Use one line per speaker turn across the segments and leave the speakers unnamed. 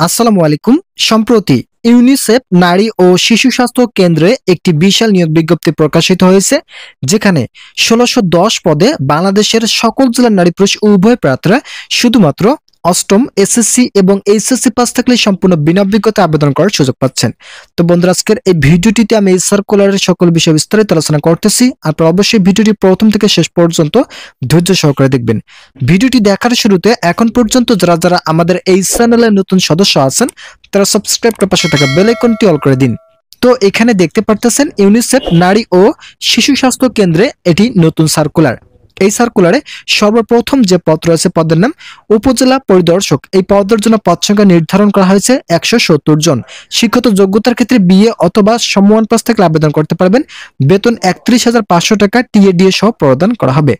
আসসালামু আলাইকুম। সম্প্রতি ইউনিসেফ নারী ও শিশু স্বাস্থ্য কেন্দ্রে একটি বিশাল নিয়োগ বিজ্ঞপ্তি প্রকাশিত হয়েছে, যেখানে ১৬১০ পদে বাংলাদেশের সকল জেলার নারী পুরুষ উভয় প্রার্থীরা শুধুমাত্র অষ্টম এসএসসি এবং এইচএসসি পাস থাকলে সম্পূর্ণ বিনা অভিজ্ঞতা আবেদন করার সুযোগ পাচ্ছেন। তো বন্ধুরা, আজকের এই ভিডিওটিতে আমি এই সার্কুলারের সকল বিষয় বিস্তারিত আলোচনা করতেছি। আপনারা অবশ্যই ভিডিওটি প্রথম থেকে শেষ পর্যন্ত ধৈর্য সহকারে দেখবেন। ভিডিওটি দেখার শুরুতে এখন পর্যন্ত যারা যারা আমাদের এই চ্যানেলের নতুন সদস্য আছেন তারা সাবস্ক্রাইব করে পাশে থাকা বেল আইকনটি অল করে দিন। তো এখানে দেখতে পারতেছেন ইউনিসেফ নারী ও শিশু স্বাস্থ্য কেন্দ্রে এটি নতুন সার্কুলার। এই সার্কুলারে সর্বপ্রথম যে পদ রয়েছে পদের নাম উপজেলা পরিদর্শক। এই পদের জন্য পদ সংখ্যা নির্ধারণ করা হয়েছে ১৭০ জন। শিক্ষত যোগ্যতার ক্ষেত্রে বিএ অথবা সমমান পাস থেকে আবেদন করতে পারবেন। বেতন ৩১,৫০০ টাকা টিএডিএ সহ প্রদান করা হবে।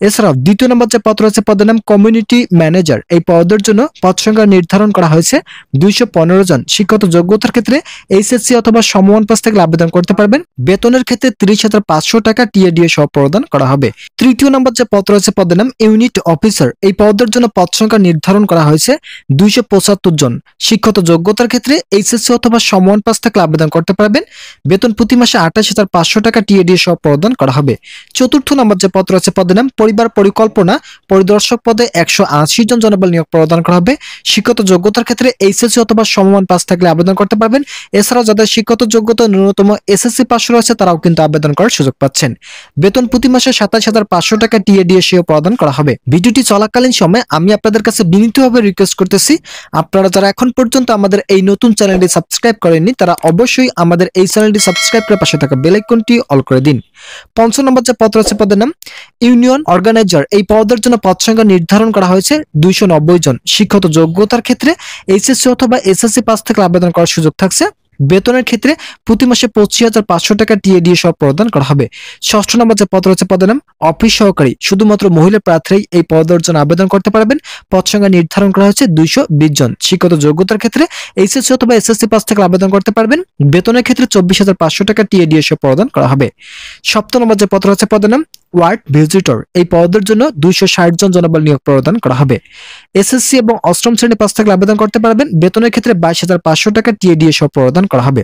এছাড়াও দ্বিতীয় নম্বর যে পদ রয়েছে পদের নাম কমিউনিটি ম্যানেজার। এই পদের জন্য পদ সংখ্যা নির্ধারণ করা হয়েছে ২১৫ জন। শিক্ষত যোগ্যতার ক্ষেত্রে এইচএসসি অথবা সমমান পাস থেকে আবেদন করতে পারবেন। বেতনের ক্ষেত্রে ৩০,৫০০ টাকা টিএডিএ সহ প্রদান করা হবে। তৃতীয় নম্বর যে পদ রয়েছে পদের নাম ইউনিট অফিসার। এই পদের জন্য পদ সংখ্যা নির্ধারণ করা হয়েছে ২৭৫ জন। শিক্ষত যোগ্যতার ক্ষেত্রে এইচএসসি অথবা সমমান পাস থাকলে আবেদন করতে পারবেন। বেতন প্রতি মাসে ২৮,৫০০ টাকা টিএডিএ সহ প্রদান করা হবে। চতুর্থ নম্বর যে পদ রয়েছে পদের নাম পরিবার পরিকল্পনা পরিদর্শক পদে ১৮০ জন জনবল নিয়োগ প্রদান করা হবে। শিক্ষত যোগ্যতার ক্ষেত্রে এইচএসসি অথবা সমমান পাস থাকলে আবেদন করতে পারবেন। এছাড়াও যাদের শিক্ষত যোগ্যতা ন্যূনতম এসএসসি পাস রয়েছে তারাও কিন্তু আবেদন করার সুযোগ পাচ্ছেন। বেতন প্রতি মাসে ২৭,৫০০ টাকা টিএডিএ সহ প্রদান করা হবে। ভিডিওটি চলাকালীন সময়ে আমি আপনাদের কাছে বিনীতভাবে রিকোয়েস্ট করতেছি, আপনারা যারা এখন পর্যন্ত আমাদের এই নতুন চ্যানেলটি সাবস্ক্রাইব করেননি তারা অবশ্যই আমাদের এই চ্যানেলটি সাবস্ক্রাইব করে পাশে থাকা বেল আইকনটি অল করে দিন। পঞ্চম নম্বর যে পদ রয়েছে পদের নাম ইউনিয়ন অর্গানাইজার। এই পদের জন্য পদ সংখ্যা নির্ধারণ করা হয়েছে ২৯০ জন। শিক্ষত যোগ্যতার ক্ষেত্রে এইচএসসি অথবা এসএসসি পাস থেকে আবেদন করার সুযোগ থাকছে। বেতনের ক্ষেত্রে প্রতি মাসে ২৫,৫০০ টাকা টিএডিএ সহ প্রদান করা হবে। ষষ্ঠ নম্বর যে পদ রয়েছে পদের নাম অফিস সহকারী। শুধুমাত্র মহিলা প্রার্থীরাই এই পদের জন্য আবেদন করতে পারবেন। পদ সংখ্যা নির্ধারণ করা হয়েছে ২২০ জন। শিক্ষত যোগ্যতার ক্ষেত্রে এইচএসসি অথবা এসএসসি পাস থেকে আবেদন করতে পারবেন। বেতনের ক্ষেত্রে ২৪,৫০০ টাকা টিএডিএ সহ প্রদান করা হবে। সপ্তম নম্বর যে পদ রয়েছে পদের নাম ওয়ার্ড ভিজিটর। এই পদের জন্য ২৬০ জন জনবল নিয়োগ প্রদান করা হবে। এসএসসি এবং অষ্টম শ্রেণী পাস থাকলে আবেদন করতে পারবেন। বেতনের ক্ষেত্রে ২২,৫০০ টাকা টিএডিএ সহ প্রদান করা হবে।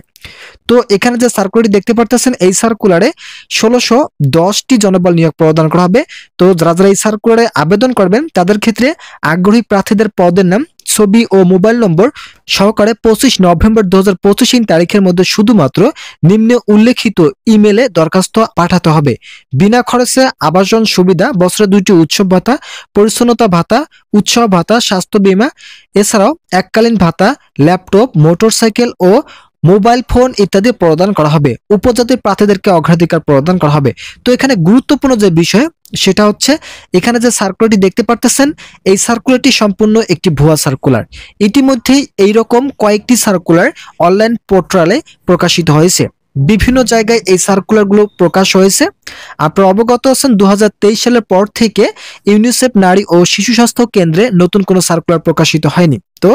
তো এখানে যে সার্কুলারটি দেখতে পারতেছেন এই সার্কুলারে ১৬১০টি জনবল নিয়োগ প্রদান করা হবে। তো যারা যারা এই সার্কুলারে আবেদন করবেন তাদের ক্ষেত্রে আগ্রহী প্রার্থীদের পদের নাম ছবি ও মোবাইল নম্বর সহকারে ২৫ নভেম্বর ২০২৫ তারিখের মধ্যে শুধুমাত্র নিম্নে উল্লেখিত ইমেলে দরখাস্ত পাঠাতে হবে। বিনা খরচে আবাসন সুবিধা, বছরে ২টি উৎসব ভাতা, পরিচ্ছন্নতা ভাতা, উৎসব ভাতা, স্বাস্থ্য বীমা, এছাড়াও এককালীন ভাতা, ল্যাপটপ, মোটরসাইকেল ও মোবাইল ফোন ইত্যাদি প্রদান করা হবে। উপজাতির প্রার্থীদেরকে অগ্রাধিকার প্রদান করা হবে। তো এখানে গুরুত্বপূর্ণ যে বিষয় সেটা হচ্ছে এখানে যে সার্কুলারটি দেখতে পারতেছেন এই সার্কুলারটি সম্পূর্ণ একটি ভুয়া সার্কুলার। ইতিমধ্যেই এইরকম কয়েকটি সার্কুলার অনলাইন পোর্টালে প্রকাশিত হয়েছে। বিভিন্ন জায়গায় এই সার্কুলারগুলো প্রকাশ হয়েছে। আপনারা অবগত আছেন ২০২৩ সালের পর থেকে ইউনিসেফ নারী ও শিশু স্বাস্থ্য কেন্দ্রে নতুন কোনো সার্কুলার প্রকাশিত হয়নি। তো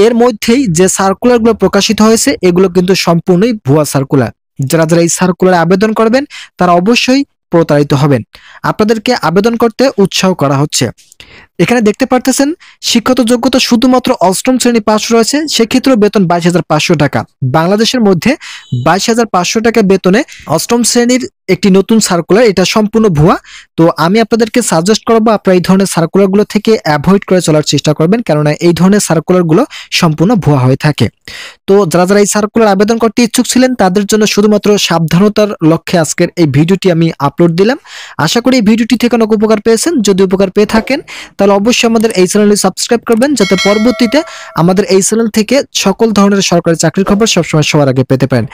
এর মধ্যেই যে সার্কুলারগুলো প্রকাশিত হয়েছে এগুলো কিন্তু সম্পূর্ণই ভুয়া সার্কুলার। যারা যারা এই সার্কুলারে আবেদন করবেন তারা অবশ্যই প্রতারিত হবেন। আপনাদেরকে আবেদন করতে উৎসাহ করা হচ্ছে। এখানে দেখতে পারতেছেন শিক্ষত যোগ্যতা শুধুমাত্র অষ্টম শ্রেণী পাস রয়েছে, সেক্ষেত্রেও বেতন ২২,৫০০ টাকা। বাংলাদেশের মধ্যে ২২,৫০০ টাকা বেতনে অষ্টম শ্রেণীর একটি নতুন সার্কুলার, এটা সম্পূর্ণ ভুয়া। তো আমি আপনাদেরকে সাজেস্ট করবো আপনারা এই ধরনের সার্কুলারগুলো থেকে অ্যাভয়েড করে চলার চেষ্টা করবেন, কেননা এই ধরনের সার্কুলারগুলো সম্পূর্ণ ভুয়া হয়ে থাকে। তো যারা যারা এই সার্কুলার আবেদন করতে ইচ্ছুক ছিলেন তাদের জন্য শুধুমাত্র সাবধানতার লক্ষ্যে আজকের এই ভিডিওটি আমি আপলোড দিলাম। আশা করি এই ভিডিওটি থেকে অনেক উপকার পেয়েছেন। যদি উপকার পেয়ে থাকেন তাহলে অবশ্যই আমাদের এই চ্যানেলটি সাবস্ক্রাইব করবেন, যাতে পরবর্তীতে আমাদের এই চ্যানেল থেকে সকল ধরনের সরকারি চাকরির খবর সবসময় সবার আগে পেতে পারেন।